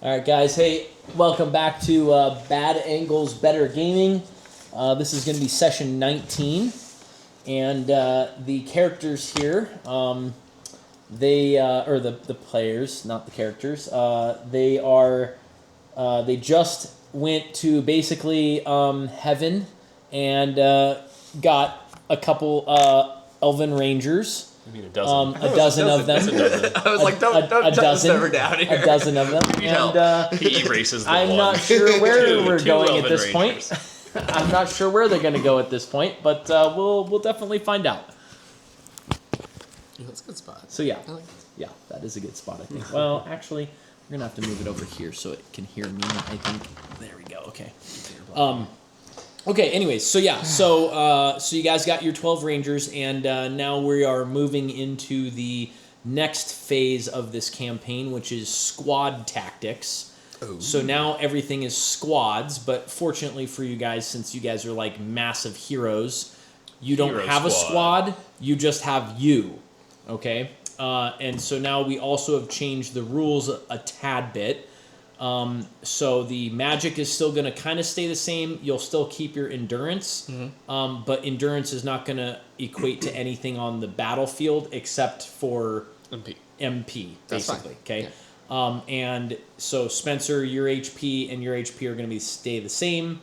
All right, guys. Hey, welcome back to Bad Angles Better Gaming. This is going to be session 19, and the characters here, the players, not the characters. They just went to basically heaven and got a couple Elven Rangers. I mean, a dozen. A dozen of them. It's a dozen. I was like, don't never down here. A dozen of them. And He erases the I'm one. not sure where Two we're going at Elven this Rangers. point. I'm not sure where they're going to go at this point, but we'll definitely find out. Yeah, that's a good spot. So yeah, I like it. yeah, that is a good spot, I think. Well, actually, we're gonna have to move it over here so it can hear me. I think. There we go. Okay. Okay. Anyways, so yeah, so you guys got your 12 Rangers, and now we are moving into the next phase of this campaign, which is squad tactics. Oh. So now everything is squads, but fortunately for you guys, since you guys are like massive heroes, you don't Hero have a squad. squad. You just have you. Okay. And so now we also have changed the rules a tad bit. So the magic is still going to kind of stay the same. You'll still keep your endurance, but endurance is not going to equate to anything on the battlefield except for MP, That's basically. fine. Okay. Yeah. And so Spencer, your HP and your HP are going to stay the same.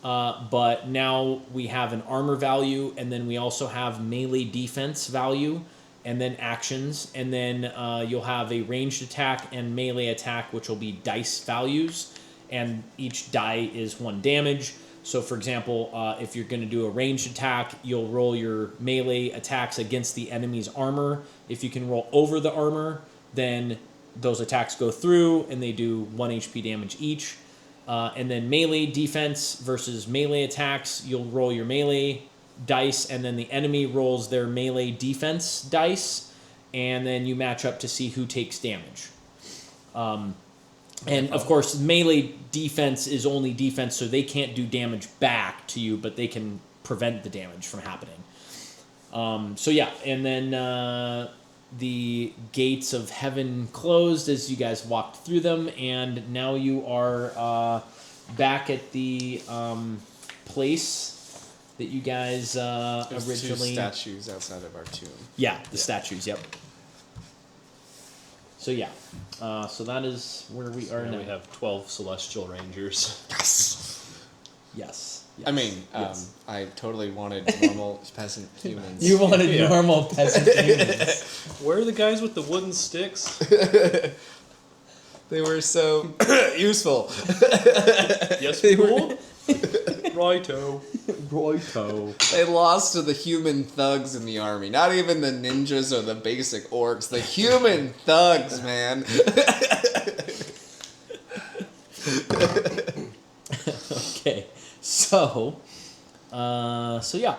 But now we have an armor value, and then we also have melee defense value, and then actions, and then you'll have a ranged attack and melee attack, which will be dice values, and each die is 1 damage. So, for example, if you're going to do a ranged attack, you'll roll your melee attacks against the enemy's armor. If you can roll over the armor, then those attacks go through, and they do 1 HP damage each. And then melee defense versus melee attacks, you'll roll your melee dice, and then the enemy rolls their melee defense dice, and then you match up to see who takes damage. And of course, melee defense is only defense, so they can't do damage back to you, but they can prevent the damage from happening. So yeah, and then the gates of heaven closed as you guys walked through them, and now you are back at the place that you guys There's originally... 2 statues outside of our tomb. Yeah, the statues, yep. So yeah, so that is where we are And now. we have 12 celestial rangers. Yes. Yes. I mean, yes. I totally wanted normal peasant humans. You wanted Yeah. normal peasant humans. Where are the guys with the wooden sticks? They were so useful. Yes, They cool. Righto. Righto. They lost to the human thugs in the army. Not even the ninjas or the basic orcs. The human thugs, man. Okay, so yeah.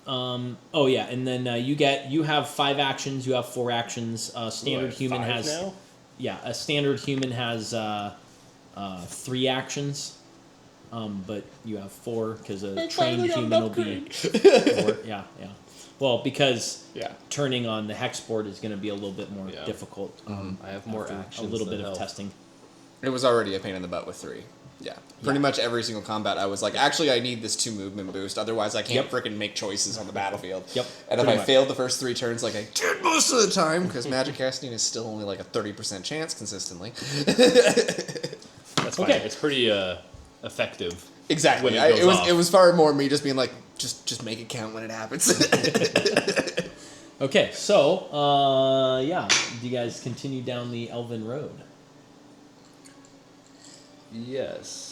Oh yeah, and then you have 5 actions. You have 4 actions. Standard What, human 5 has now? Yeah. A standard human has 3 actions. But you have 4 because a trained human will be 4. Yeah. Well, because turning on the hex board is going to be a little bit more Yeah. difficult. I have more after actions. a little than bit of health. testing. It was already a pain in the butt with 3. Yeah. Pretty much every single combat, I was like, actually, I need this 2 movement boost. Otherwise, I can't Yep. frickin' make choices on the battlefield. Yep, And if pretty I much. failed the first 3 turns, like I did most of the time, because magic casting is still only like a 30% chance consistently. That's fine. Okay. It's pretty effective. Exactly. When it goes off. It was far more me just being like, just make it count when it happens. Okay, so yeah, do you guys continue down the Elven Road? Yes.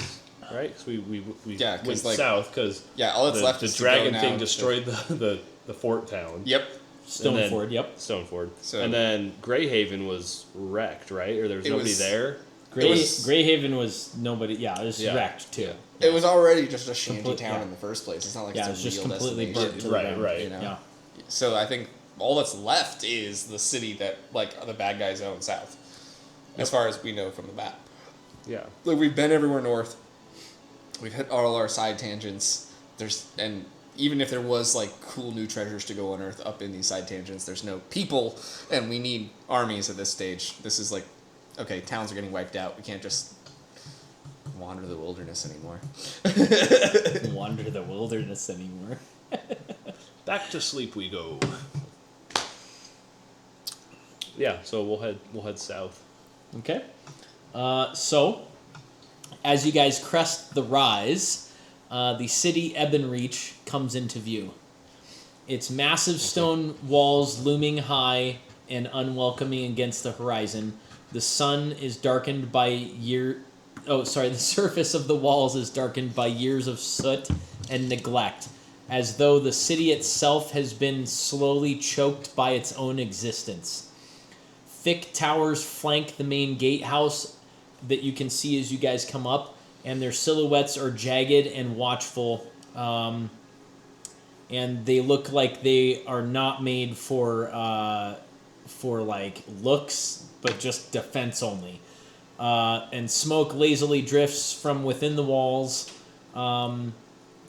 Right? Because we Yeah, 'cause, went like- south because Yeah, all that's left the is to go dragon now thing to- destroyed the fort town. Yep. Stoneford, yep. Stoneford. So- And then Greyhaven was wrecked, right? Or there was It nobody was- there? Greyhaven was nobody. Yeah, it was Yeah. wrecked too. Yeah. It was already just a shanty Complete- town yeah. in the first place. It's not like Yeah, it's it a was just real completely destination. burnt to the Right, ground. right. You know? Yeah. So I think all that's left is the city that like the bad guys own south, as far as we know from the map. Yeah. Like we've been everywhere north. We've hit all our side tangents. And even if there was like cool new treasures to go unearth up in these side tangents, there's no people, and we need armies at this stage. This is like okay, towns are getting wiped out. We can't just wander the wilderness anymore. Wander the wilderness anymore. Back to sleep we go. Yeah, so we'll head south. Okay. So, as you guys crest the rise, the city Ebonreach comes into view. Its massive stone walls looming high and unwelcoming against the horizon. The sun is darkened by the surface of the walls is darkened by years of soot and neglect, as though the city itself has been slowly choked by its own existence. Thick towers flank the main gatehouse that you can see as you guys come up, and their silhouettes are jagged and watchful, and they look like they are not made for like looks, but just defense only. And smoke lazily drifts from within the walls,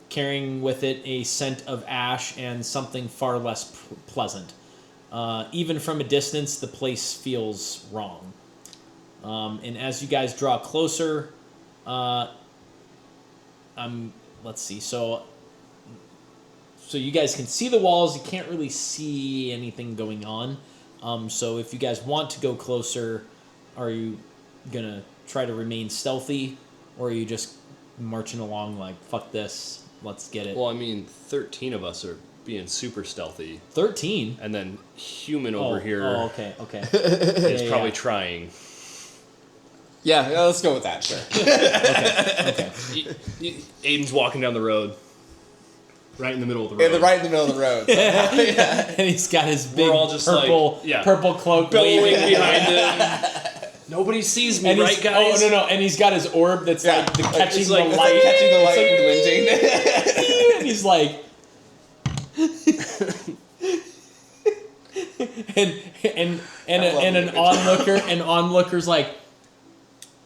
carrying with it a scent of ash and something far less pleasant. Even from a distance, the place feels wrong. And as you guys draw closer, let's see. So you guys can see the walls. You can't really see anything going on. So if you guys want to go closer, are you gonna try to remain stealthy, or are you just marching along like, fuck this, let's get it? Well, I mean, 13 of us are being super stealthy. 13? And then human over here Oh, okay. is Yeah, probably yeah. trying. Yeah, let's go with that, sure. Okay. Aiden's walking down the road. Right in the middle of the road. Yeah, right in the middle of the road. And he's got his big We're all just purple cloak waving waving behind him. Nobody sees me, and right, guys? Oh, no. And he's got his orb that's like the catching it's the like, light. It's like catching the light glinting. And he's like... and an onlooker's like,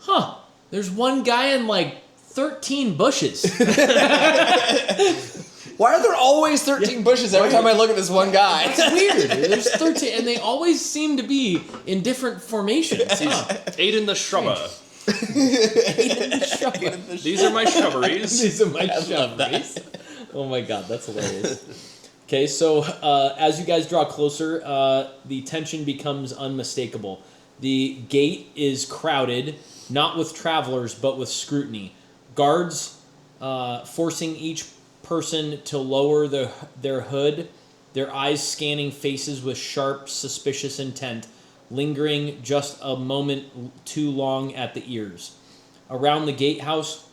huh, there's one guy in like 13 bushes. Why are there always 13 bushes every time I look at this one guy? It's weird. There's 13, and they always seem to be in different formations. Aiden the shrubber. Aiden the These are my shrubberies. These are my shrubberies. Oh my god, that's hilarious. Okay, so as you guys draw closer, the tension becomes unmistakable. The gate is crowded, not with travelers, but with scrutiny. Guards forcing each person to lower their hood, their eyes scanning faces with sharp, suspicious intent, lingering just a moment too long at the ears. Around the gatehouse,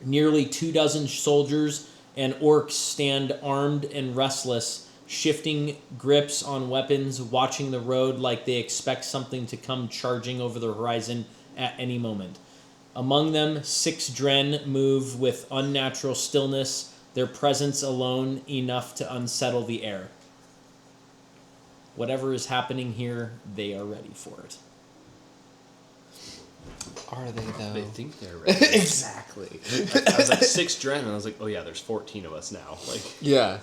nearly 24 soldiers and orcs stand armed and restless, shifting grips on weapons, watching the road like they expect something to come charging over the horizon at any moment. Among them, 6 Dren move with unnatural stillness, their presence alone enough to unsettle the air. Whatever is happening here, they are ready for it. Are they, though? They think they're ready. Exactly. I was like 6 Dren, and I was like, oh yeah, there's 14 of us now. Like, Yeah.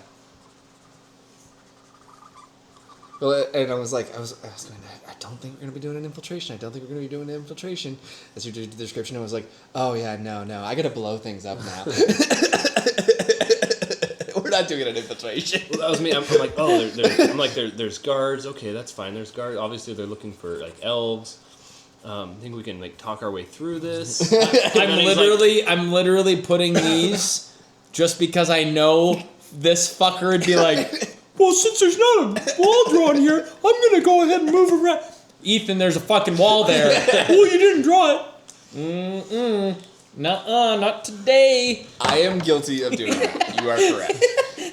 Well, and I was like, I don't think we're going to be doing an infiltration. I don't think we're going to be doing an infiltration. As you did the description, I was like, oh yeah, no. I got to blow things up now. We're not doing an infiltration. well, that was me. I'm like, oh, there's guards. Okay, that's fine. There's guards. Obviously, they're looking for like elves. I think we can like talk our way through this. I'm literally putting these just because I know this fucker would be like, well, since there's not a wall drawn here, I'm gonna go ahead and move around. Ethan, there's a fucking wall there. Well, you didn't draw it. Nuh-uh, not today. I am guilty of doing that. You are correct.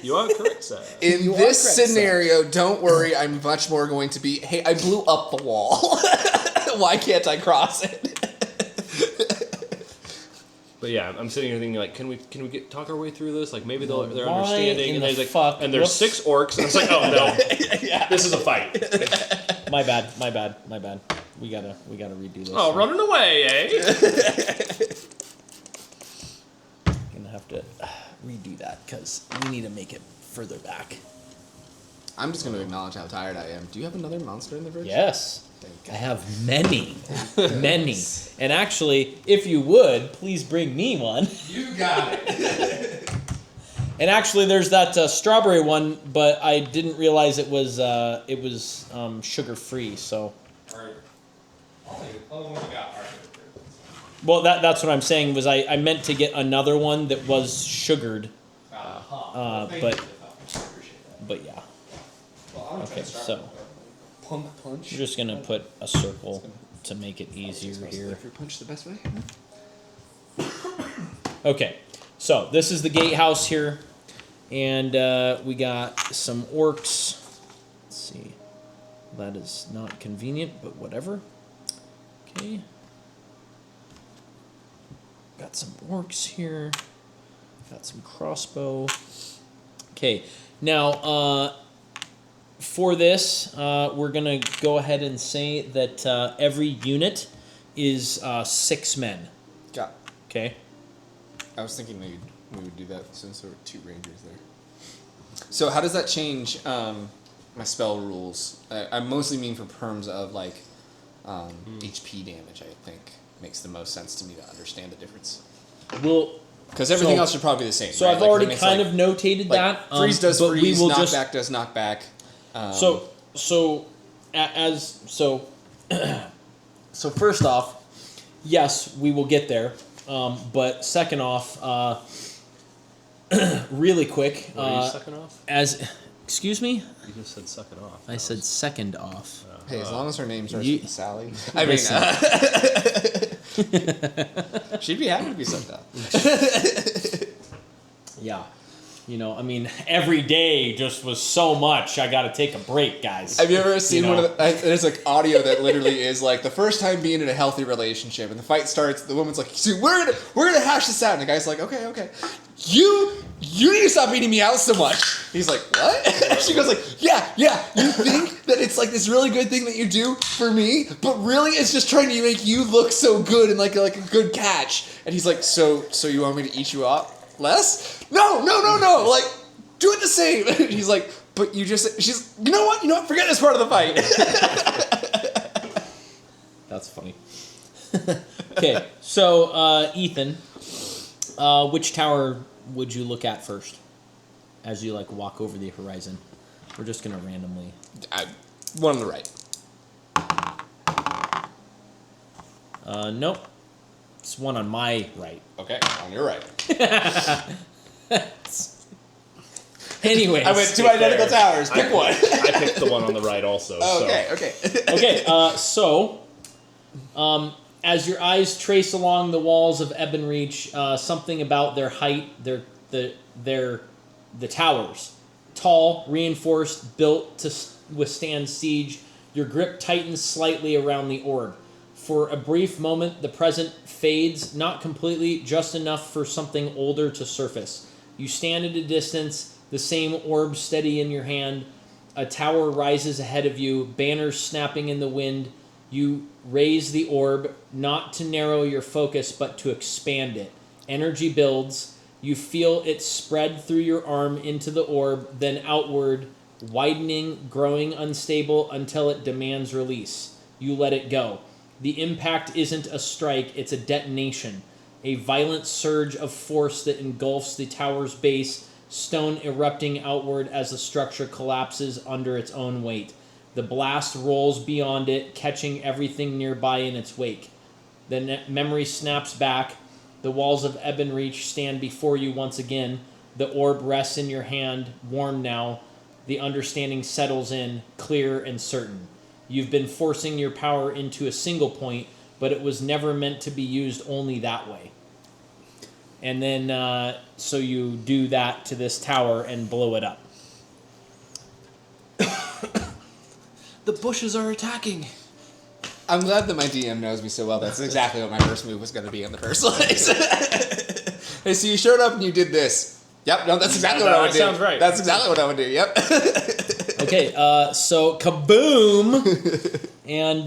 You are correct, sir. In this scenario, don't worry, I'm much more going to be, hey, I blew up the wall. Why can't I cross it? But yeah, I'm sitting here thinking like, can we talk our way through this? Like maybe they're Why understanding. in And the there's like, fuck? and there's Whoops. 6 orcs, and it's like, oh no, this is a fight. My bad. We gotta redo this. Oh, running away, eh? Gonna have to redo that because we need to make it further back. I'm just going to acknowledge how tired I am. Do you have another monster in the fridge? Yes. I have many, many. And actually, if you would, please bring me one. You got it. And actually, there's that strawberry one, but I didn't realize it was sugar free. So. Well, that's what I'm saying. Was I meant to get another one that was sugared, but yeah. Okay, so Pump punch. you're just gonna put a circle to make it easier here. Fruit punch the best way. Okay, so this is the gatehouse here, and we got some orcs. Let's see, that is not convenient, but whatever. Okay, got some orcs here. Got some crossbow. Okay, now for this, we're gonna go ahead and say that every unit is 6 men. Got. Okay. I was thinking we would do that since there were 2 rangers there. So how does that change my spell rules? I mostly mean for terms of like HP damage. I think makes the most sense to me to understand the difference. Well, because everything else should probably be the same. So right? I've already kind of notated that. Freeze does but freeze. We will Knockback does knockback. So first off, yes, we will get there. But second off, really quick. What are you sucking off? Excuse me? You just said suck it off. I said second off. Hey, as long as her name starts you- with Sally. I mean, she'd be happy to be sucked up. Yeah. You know, I mean, every day just was so much. I got to take a break, guys. Have you ever seen You know? one of the, there's like audio that literally is like the first time being in a healthy relationship and the fight starts, the woman's like, see, we're gonna hash this out, and the guy's like, okay. You need to stop beating me out so much. He's like, what? She goes like, yeah, you think that it's like this really good thing that you do for me, but really it's just trying to make you look so good and like a good catch. And he's like, so you want me to eat you up less? No, like, do it the same. And he's like, but you know what, forget this part of the fight. That's funny. Okay, so Ethan, which tower would you look at first as you like walk over the horizon? We're just gonna randomly. One on the right. Nope. It's one on my right. Okay, on your right. Anyways. I went 2 identical towers. Pick one. I picked the one on the right also. Okay. Okay, so as your eyes trace along the walls of Ebonreach, something about their height, the towers, tall, reinforced, built to withstand siege. Your grip tightens slightly around the orb. For a brief moment, the present fades, not completely, just enough for something older to surface. You stand at a distance, the same orb steady in your hand. A tower rises ahead of you, banners snapping in the wind. You raise the orb, not to narrow your focus, but to expand it. Energy builds. You feel it spread through your arm into the orb, then outward, widening, growing unstable until it demands release. You let it go. The impact isn't a strike, it's a detonation. A violent surge of force that engulfs the tower's base, stone erupting outward as the structure collapses under its own weight. The blast rolls beyond it, catching everything nearby in its wake. The memory snaps back. The walls of Ebonreach stand before you once again. The orb rests in your hand, warm now. The understanding settles in, clear and certain. You've been forcing your power into a single point, but it was never meant to be used only that way. And then, so you do that to this tower and blow it up. The bushes are attacking. I'm glad that my DM knows me so well. That's exactly what my first move was going to be in the first place. Hey, so you showed up and you did this. Yep, no, that's exactly what I would do. Sounds right. That's exactly what I would do, yep. Okay, so kaboom! And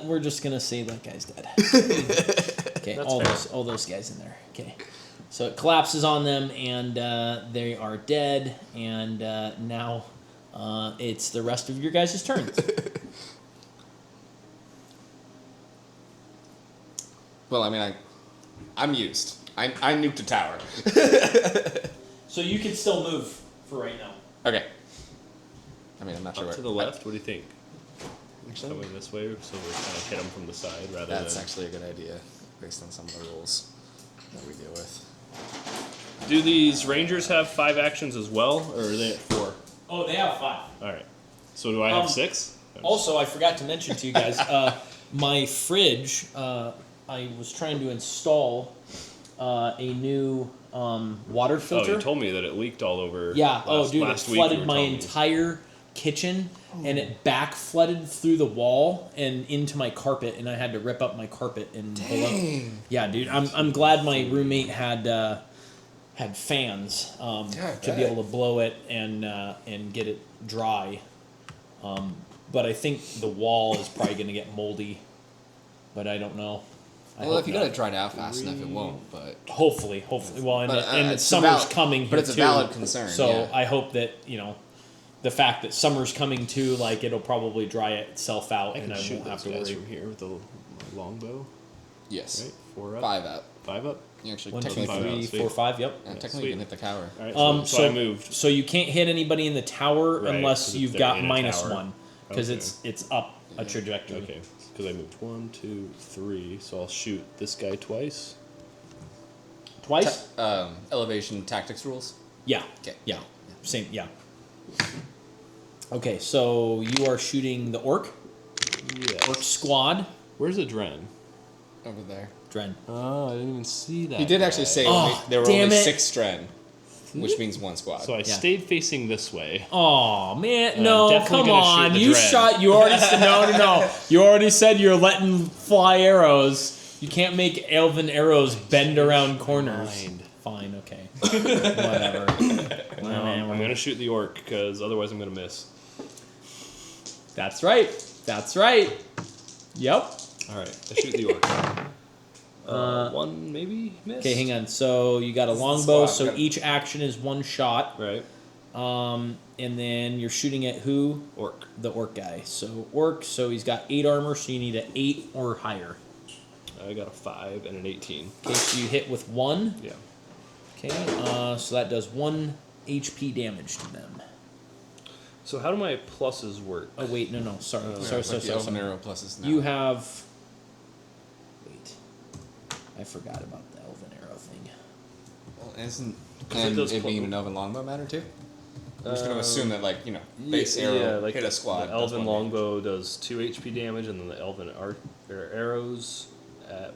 we're just going to say that guy's dead. Okay, all those guys in there. Okay. So it collapses on them, and they are dead, and now it's the rest of your guys' turns. Well, I mean, I'm used. I nuked a tower. So you can still move for right now. Okay. I mean, I'm not sure Up where. to the left. What do you think? Actually, Going this way, so we kind of hit them from the side rather that's than. actually a good idea, based on some of the rules that we deal with. Do these rangers have 5 actions as well, or are they at 4? Oh, they have 5. All right. So do I have 6? Also, I forgot to mention to you guys, my fridge. I was trying to install a new water Oh, filter. you told me that it leaked all over. Yeah. Last, It last week you flooded were my telling me. entire kitchen, and it back flooded through the wall and into my carpet, and I had to rip up my carpet and below. Yeah, dude. I'm glad my roommate had fans to be able to blow it and get it dry. But I think the wall is probably going to get moldy, but I don't know. Well, if you got it dried out fast enough, it won't. But Hopefully. Well, and, But, and it's a summer's valid- coming here but it's a too, valid concern, So yeah. I hope that the fact that summer's coming too, like it'll probably dry itself out, I and can I shoot won't have those to guys worry. from here with the longbow. yes, Right? 4 up. 5 up. 5 up. You actually 1, 2, technically, 5 3, out, 4, sweet. 5. Yep. technically sweet. you can hit the tower. All right. So I moved. So you can't hit anybody in the tower Right, unless 'cause you've they're got in a -1 tower. because Okay. it's up a trajectory. Okay. Because I moved 1, 2, 3. So I'll shoot this guy twice. Twice? Elevation tactics rules. Yeah. Okay. Yeah. Same. Yeah. Okay, so you are shooting the orc Yes. squad. Where's the Dren? Over there. Dren. Oh, I didn't even see that. He did actually say Oh, there were damn only it. 6 Dren, which means 1 squad. So I stayed facing this way. Oh man, I'm no! definitely Come gonna shoot on, the you Dren. shot. You already said no. You already said you're letting fly arrows. You can't make elven arrows bend around corners. Mind. Fine, okay, whatever. I'm gonna shoot the orc because otherwise I'm gonna miss. That's right. That's right. Yep. All right, I shoot the orc. 1 maybe miss. Okay, hang on. So you got a This is the longbow. squad. So Got it. each action is 1 shot. Right, And then you're shooting at who? orc. The orc guy. So orc. So he's got 8 armor. So you need an 8 or higher. I got a 5 and an 18. Okay, so you hit with 1. Yeah. Okay, so that does 1 HP damage to them. So how do my pluses work? Oh wait, no, sorry, sorry. the elven arrow pluses now. You have. Wait, I forgot about the elven arrow thing. Well, isn't it and does it pl- being an elven longbow matter too? I'm just going to assume that base arrow hit a squad. The does elven 1 longbow does 2 HP damage, and then the elven arrows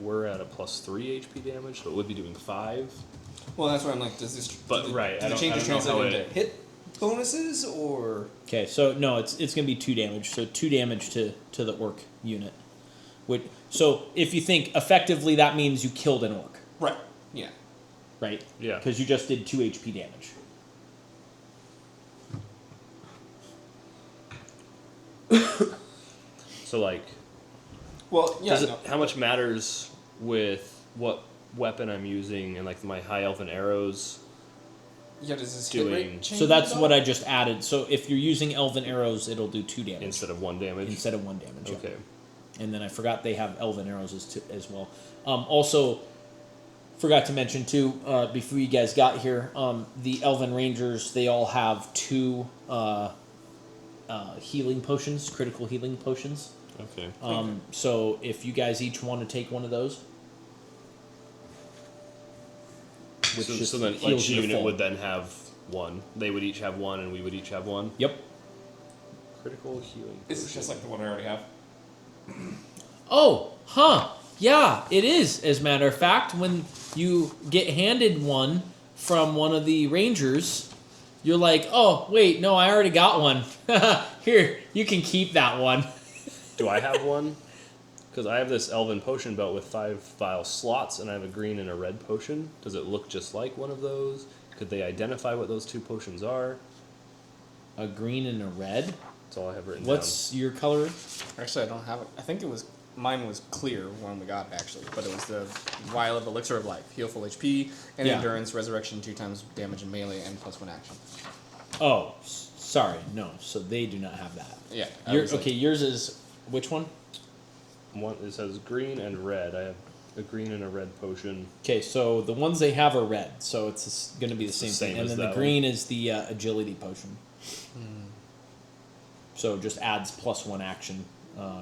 we're at a +3 HP damage, so it would be doing 5. Well, that's why I'm like, does this? But, do right, the I don't- changes I don't know translate how into hit bonuses or? Okay, so no, it's gonna be 2 damage. So 2 damage to the orc unit. So if you think effectively, that means you killed an orc, Right. Yeah. right? Yeah. Because you just did 2 HP damage. So like, Well, yeah. does it, how much matters with what weapon I'm using and like my high elven arrows? Yeah, does this doing- hit rate change? So that's at all? what I just added. So if you're using elven arrows, it'll do 2 damage Instead of 1 damage. instead of 1 damage. yeah. Okay. And then I forgot they have elven arrows as well. Also, forgot to mention too before you guys got here, the elven rangers, they all have 2 healing potions, critical healing potions. Okay. So if you guys each want to take one of those, which So, just so then heals each you to unit full. would then have 1. They would each have 1, and we would each have 1. Yep. Critical healing. This is just like the one I already have. Oh, huh. Yeah, it is. As a matter of fact, when you get handed one from one of the rangers, you're like, oh, wait, no, I already got one. Here, you can keep that one. Do I have 1? Because I have this elven potion belt with 5 vial slots, and I have a green and a red potion. Does it look just like one of those? Could they identify what those 2 potions are? A green and a red. That's all I have written What's your color? Actually, I don't have it. I think mine was clear when we got it, actually, but it was the vial of elixir of life, heal full HP, and Yeah. endurance, resurrection 2 times damage in melee, and +1 action. Oh, sorry, no. So they do not have that. Yeah. Okay, yours is which one? down. One, it says green and red. I have a green and a red potion. Okay, so the ones they have are red, so it's going to be the same same thing. And as then the that green is the agility potion. So it just adds +1 action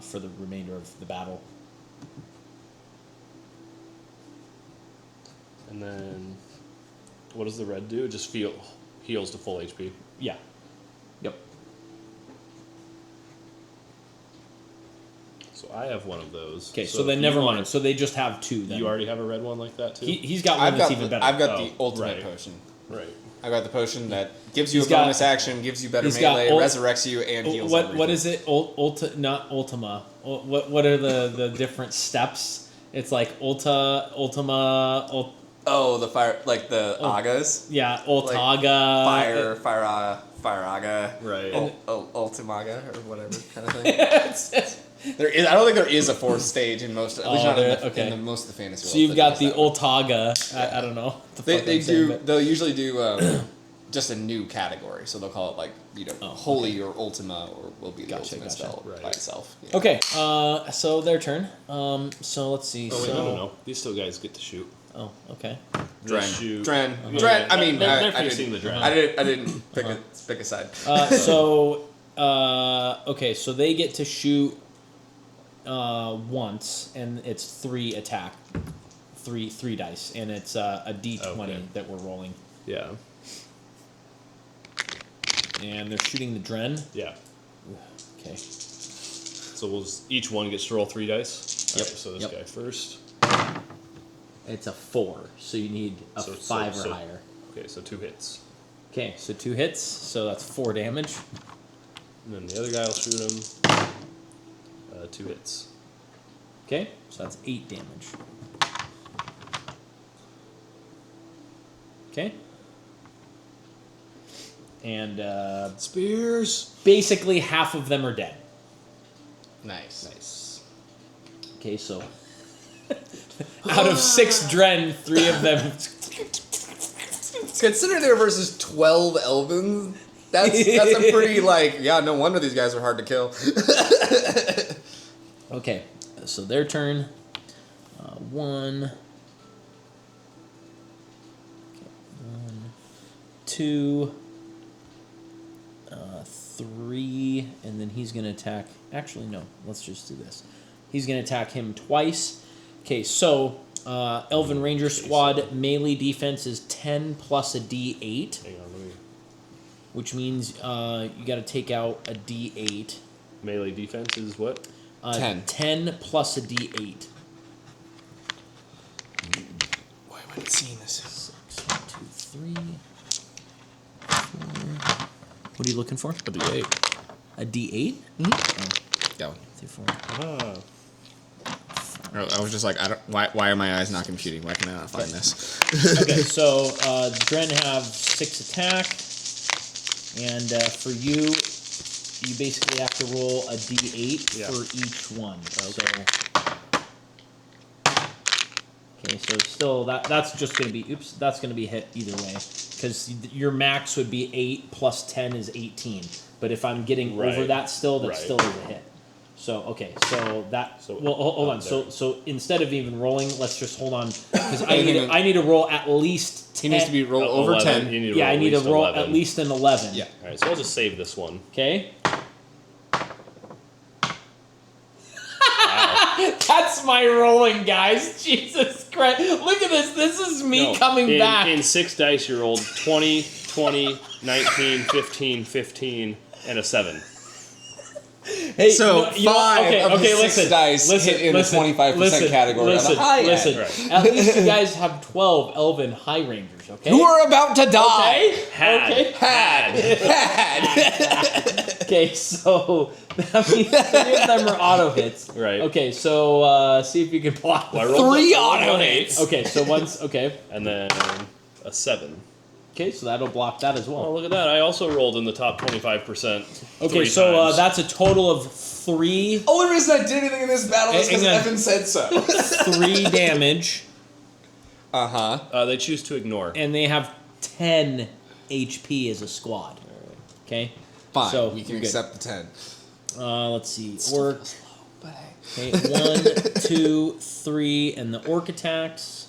for the remainder of the battle. And then, what does the red do? It just heals to full HP. Yeah. Yep. So I have one of those. Okay, so then never mind. So they just have 2 then. You already have a red one like that too? He's got one I've that's got even the, better. I've got Oh, the ultimate right. potion. Right. I got the potion that gives you He's a got- bonus action, gives you better he's got melee, ult- resurrects you, and heals. What everything. is it? Not Ultima. What are the different steps? It's like Ultima. Oh, the fire, like the agas, Yeah, Ultaga. fire aga, Right. ultimaga or whatever kind of thing. There is. I don't think there is a 4th stage in most. At least not in the most of the fantasy. So you've got the Ultaga. Ultaga. I don't know. What the They fuck I'm saying, do. but- They'll usually do just a new category, so they'll call it like holy or ultima, or will be the ultimate spell Right. by itself. Yeah. Okay, so their turn. So let's see. Oh, wait, so, no. These still guys get to shoot. Oh, okay. They Dren. shoot. Dren. Yeah, Dren. I mean, they're I facing didn't, the Dren. I didn't pick a side. Okay, so they get to shoot once, and it's 3 attack, three dice, and it's a D20 that we're rolling, Yeah. and they're shooting the Dren. Yeah. Okay. So each one gets to roll 3 dice. Yep. Alright, so this Yep. guy first. It's a 4, so you need a So- 5 so- or higher. Okay, so 2 hits. Okay, so 2 hits, so that's 4 damage. And then the other guy will shoot him. 2 hits. Okay, so that's 8 damage. Okay. And Spears. basically half of them are dead. Nice. Nice. Okay, so out of 6 Dren, 3 of them. Considering they're versus 12 Elvins, that's a pretty no wonder these guys are hard to kill. Okay, so their turn. 1. Okay, 1, 2, 3, and then he's gonna attack. Actually, no. Let's just do this. He's gonna attack him twice. Okay, so Elven Ranger Squad melee defense is 10 plus a D8, Hang on, let me. which means you got to take out a D8. Melee defense is what? 10. 10 plus a D8. Why am I not seeing this? 6, 1, 2, 3, 4. What are you looking for? A D8. A D8? Go. 3, 4. Ah. I was just like, why are my eyes not computing? Why can I not find this? Okay, so Dren have 6 attack, and for you basically have to roll a D8 for each one. Okay. So still that's just gonna be that's gonna be hit either way, because your max would be 8 plus 10 is 18. But if I'm getting over that still, that still is a hit. So okay, so hold on. So instead of even rolling, let's just hold on, because I need to roll at least 10. He needs to be roll over 11. 10. You need to I need to roll 11. at least an 11. Yeah. All right, so I'll just save this one. Okay. That's my rolling, guys. Jesus Christ. Look at this. This is me coming back. In 6 dice, you rolled 20, 20, 19, 15, 15, and a 7. Hey, So, 5 of the 6 dice hit in the 25% category on the high end. Listen. At least you guys have 12 Elven High Rangers, okay? Who are about to die. Okay? Had. Okay, so that means 3 of them are auto hits. Right. Okay, so see if you can block. Well, I rolled 3 I rolled auto an hits. 8, Okay, so once, okay. and then a 7. Okay, so that'll block that as Oh, well. look at that. I also rolled in the top 25%. Okay, 3 so times. that's a total of 3 Only reason I did anything in this battle is because Hang on. Evan said so. 3 damage, They choose to ignore. and they have 10 HP as a squad. Okay? Fine, So, we can you're good. accept the 10. Let's see. Orc. But hey. Okay, 1, 2, 3, and the orc attacks.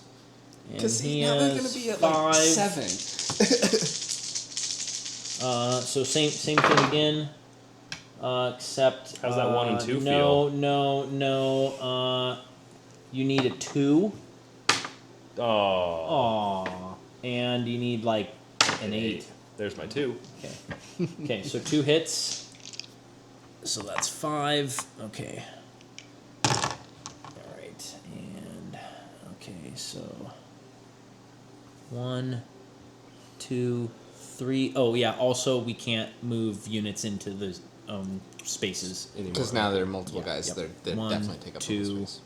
And Because he now they're has going to be at 5. like 7. So same thing again. Except How's that 1 and 2 no, feel? No. You need a 2. Oh. Aw. And you need like an 8. There's my 2. Okay. Okay, so 2 hits. So that's 5. Okay. Alright. And okay, so 1, 2, 3. Oh yeah, also we can't move units into the spaces anymore. Because now there are multiple guys. Yep. They 1, definitely take up 2, all the space.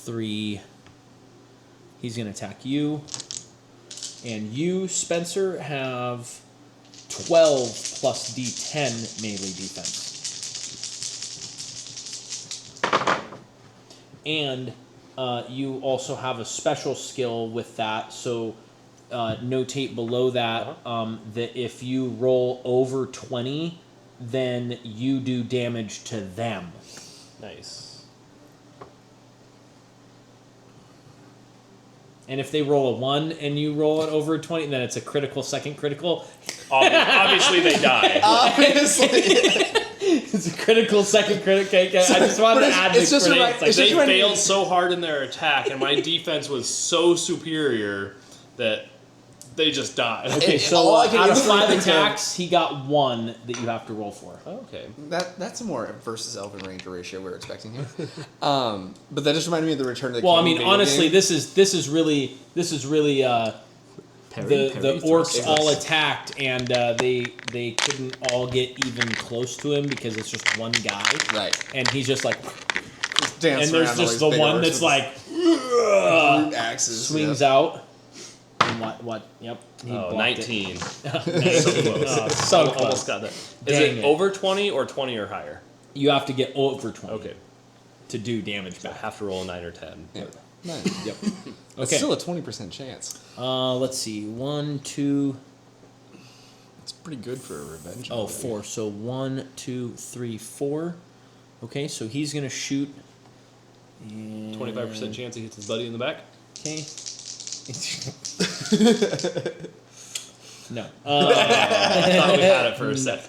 3. He's gonna attack you. And you, Spencer, have 12 plus D10 melee defense. And you also have a special skill with that, so notate below that that if you roll over 20, then you do damage to them. Nice. And if they roll a 1 and you roll it over 20, then it's a critical, second critical. Obviously they die. Obviously. It's a critical, second critical. Okay, I just wanted to add it's the just critical. right- Like it's they just when- failed so hard in their attack, and my defense was so superior that they just died. Okay, It- so all I can out of instantly 5 think of- attacks, he got 1 that you have to roll for. Okay. That's a more versus Elven Ranger ratio we're expecting here. But that just reminded me of the Return of the Well, I King mean, video honestly, game. this is really the orcs thrusts. all attacked, and they couldn't all get even close to him because it's just one guy, Right. and he's just like, Dance and there's around all just these the big one orcs that's with like brute axes. swings yeah. out. And what? Yep. He Oh, blocked 19. It. So close. Oh, so Almost close. got that. Is Dang it it. over 20 or 20 or higher? You have to get over 20 Okay. to do damage So I back. have to roll a 9 or 10. Yeah. Nice. Yep. It's Okay. still a 20% chance. Let's see. 1, 2. It's pretty good for a revenge. Oh, movie. 4. So 1, 2, 3, 4. Okay, so he's gonna shoot. And 25% chance he hits his buddy in the back. Okay. No. I thought we had it for a sec.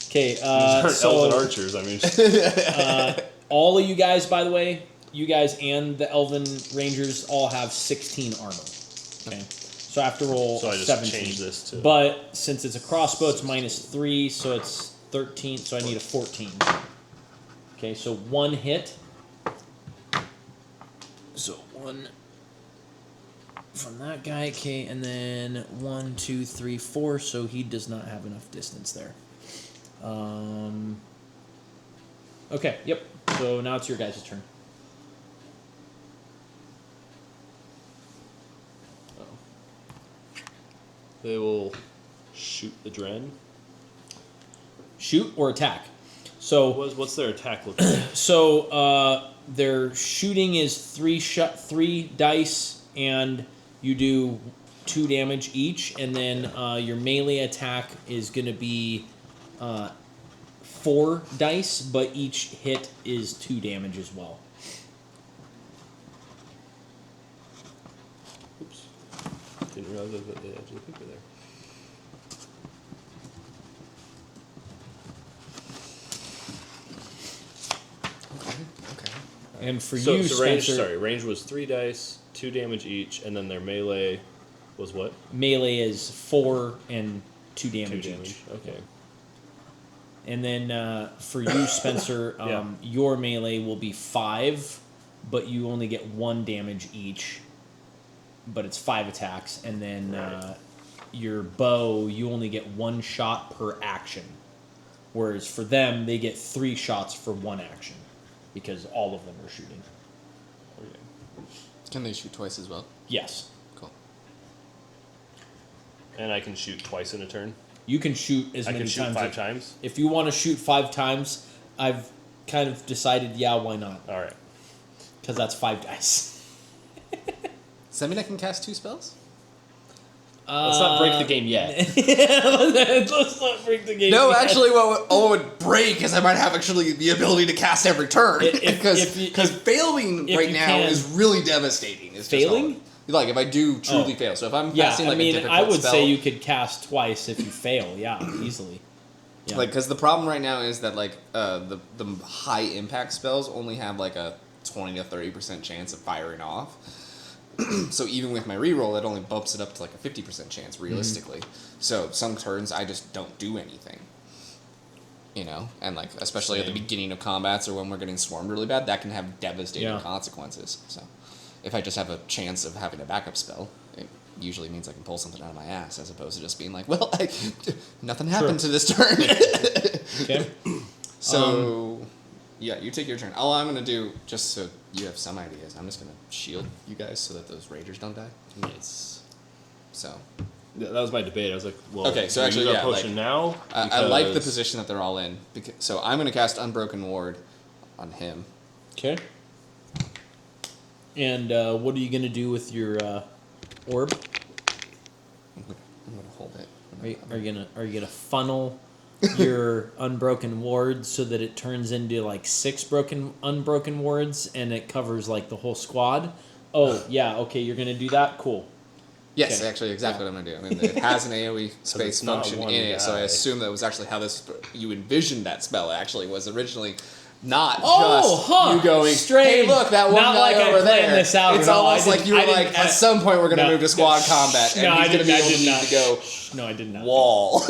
Okay. Elven So archers, I mean. all of you guys, by the way, you guys and the Elven Rangers all have 16 armor. Okay. So I have to roll So I just 17. changed this to. But since it's a crossbow, it's -3, so it's 13. So I need a 14. Okay, so 1 hit. So 1 from that guy. Okay, and then 1, 2, 3, 4. So he does not have enough distance there. Okay. Yep. So now it's your guys' turn. They will shoot the Dren. Shoot or attack. So What's their attack look like? So their shooting is 3 dice, and you do 2 damage each, and then your melee attack is going to be 4 dice, but each hit is 2 damage as well. Oops. Didn't realize I was at the edge of the paper there. Okay. And for So, you, so range, Spencer, sorry, range was 3 dice, 2 damage each, and then their melee was what? melee is 4 and 2 damage, 2 damage. each. Okay. And then for you, Spencer, Yeah. your melee will be 5, but you only get 1 damage each. But it's 5 attacks, and then Right. your bow, you only get 1 shot per action. Whereas for them, they get 3 shots for 1 action, because all of them are shooting. Okay. Can they shoot twice as well? Yes, Cool. And I can shoot twice in a turn. you can shoot as I many can shoot times. 5 times. If you want to shoot 5 times, I've kind of decided, yeah, why not? All right. Because that's 5 dice. Does that mean I can cast 2 spells? Let's not break the game yet. Let's not break the game. No, yet. actually, what would break is I might have actually the ability to cast every turn. Because failing right now is really devastating. It's just Failing? hard. Like, if I do truly fail. So if I'm casting, like, a difficult I would spell, say you could cast twice if you fail. Yeah, easily. Yeah. Like, because the problem right now is that, like, the high impact spells only have, like, a 20 to 30% chance of firing off. So even with my reroll, it only bumps it up to, like, a 50% chance, realistically. So some turns, I just don't do anything. You know? And, like, especially at the beginning of combats or when we're getting swarmed really bad, that can have devastating consequences. So if I just have a chance of having a backup spell, it usually means I can pull something out of my ass, as opposed to just being like, well, nothing happened to this turn. Okay. So, yeah, you take your turn. All I'm going to do, just so you have some ideas, I'm just going to shield you guys so that those raiders don't die. Nice. So. That was my debate. I was like, well, Okay, so we actually, use our yeah, potion now. I like the position that they're all in. So I'm going to cast Unbroken Ward on him. Okay. And what are you going to do with your orb? I'm going to hold it. Are you gonna funnel your unbroken ward so that it turns into like 6 unbroken wards and it covers like the whole squad? Oh yeah, okay, you're gonna do that. Cool. Yes, Okay. actually, exactly what I'm going to do. I mean, it has an AoE space it's not function in one it, so I guy. assume that was actually how you envisioned that spell. Actually, was originally not Oh, just huh, you going. strange. Hey, look, that one Not guy like I over planned there. this out It's at all. almost like you were like, at some point we're going to move to squad combat, and No, he's I going to did- be I able did to not. need to go No, I did not. wall.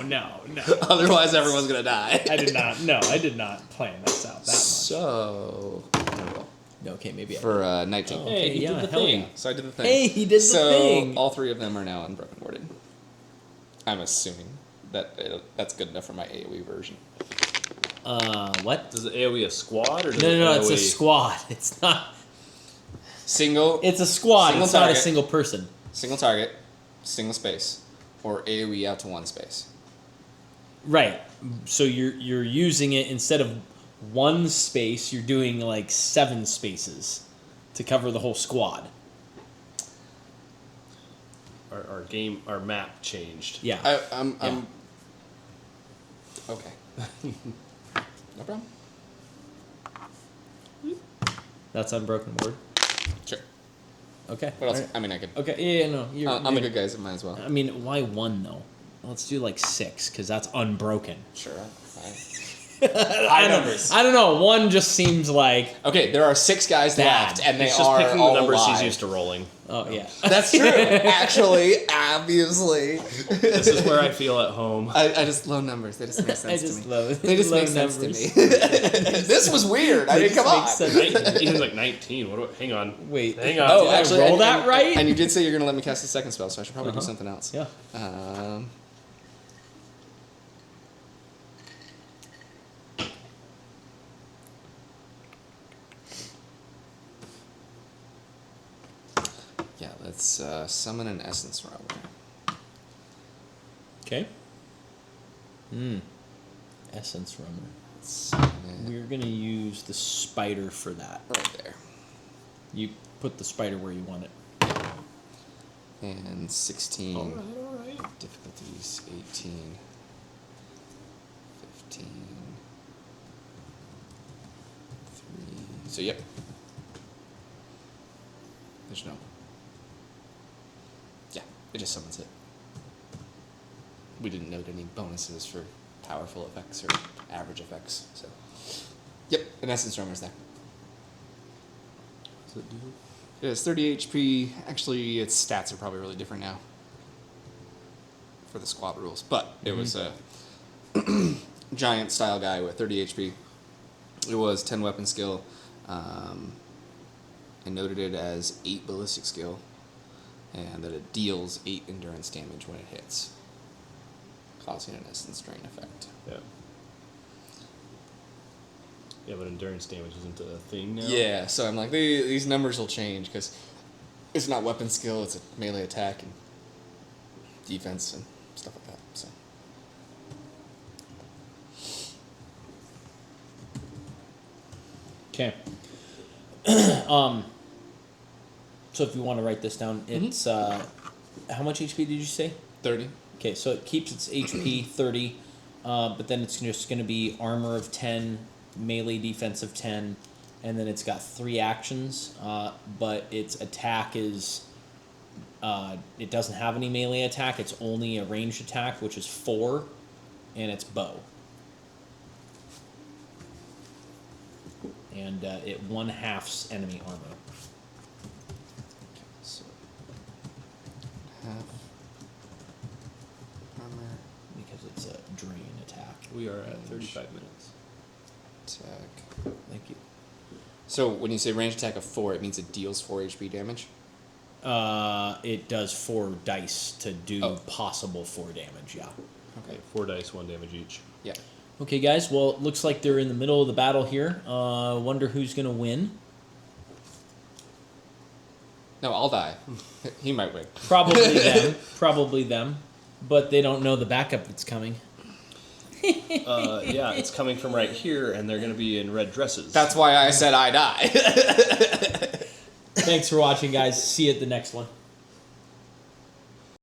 No. Otherwise, everyone's going to die. I did not. No, I did not plan this out that much. So, Okay, maybe I for 19. Hey, he yeah, did the hell thing. yeah. So I did the thing. Hey, he did the so thing. all 3 of them are now unbroken warded. I'm assuming that that's good enough for my AoE version. What? Does it AoE a squad or does No, it it's a AoE squad. It's not. Single. It's a squad. Single It's not a target. single person. Single target, single space, or AoE out to 1 space. Right. So you're using it instead of 1 space, you're doing like 7 spaces to cover the whole squad. our map changed? Yeah. I'm okay. No problem. That's unbroken word. Sure. Okay. What else? Alright. I mean, I could. Okay. Yeah. No. I'm a good guy, so might as well. I mean, why 1 though? Let's do like 6 because that's unbroken. Sure. Fine. I don't know. 1 just seems like. Okay, there are 6 guys Bad. left, and they He's just are picking all the numbers alive. he's used to rolling. Oh yeah. That's true. Actually, obviously. This is where I feel at home. I just low numbers. They just make sense to me. love. They just low make sense numbers. to me. This was weird. I mean, come on. He's like 19. Hang on. Wait. Hang on. Oh, Did I actually, roll and- that and- right? And you did say you're going to let me cast the second spell, so I should probably do something else. Yeah. Yeah, let's summon an essence rower. Okay. Essence rummer. Summon it We're gonna use the spider for that. right there. You put the spider where you want it. And 16. All right. Difficulties 18. 15. 3. So, yep. There's no. Yeah, it just summons it. We didn't note any bonuses for powerful effects or average effects, so. Yep, an essence rummer's there. What's it do? It has 30 HP. Actually, its stats are probably really different now for the squad rules. But it was a giant style guy with 30 HP. It was 10 weapon skill. I noted it as 8 ballistic skill. And that it deals 8 endurance damage when it hits, causing an essence drain effect. Yeah. Yeah, but endurance damage isn't a thing now. Yeah, so I'm like, these numbers will change because it's not weapon skill, it's a melee attack and defense and stuff like that. So. Okay. So if you want to write this down, it's how much HP did you say? 30. Okay, so it keeps its HP 30, but then it's just going to be armor of 10, melee defense of 10, and then it's got 3 actions, but its attack is, it doesn't have any melee attack, it's only a ranged attack, which is 4, and it's bow. And it 1/2s enemy armor. So, half armor, Because it's a drain attack. We are at 35 minutes. attack. Thank you. So when you say range attack of 4, it means it deals 4 HP damage? It does 4 dice to do possible 4 damage, yeah. Okay, 4 dice, 1 damage each. Yeah. Okay, guys, well, it looks like they're in the middle of the battle here. Wonder who's going to win. No, I'll die. He might win. Probably them. Probably them. But they don't know the backup that's coming. Yeah, it's coming from right here, and they're going to be in red dresses. That's why I said I die. Thanks for watching, guys. See you at the next one.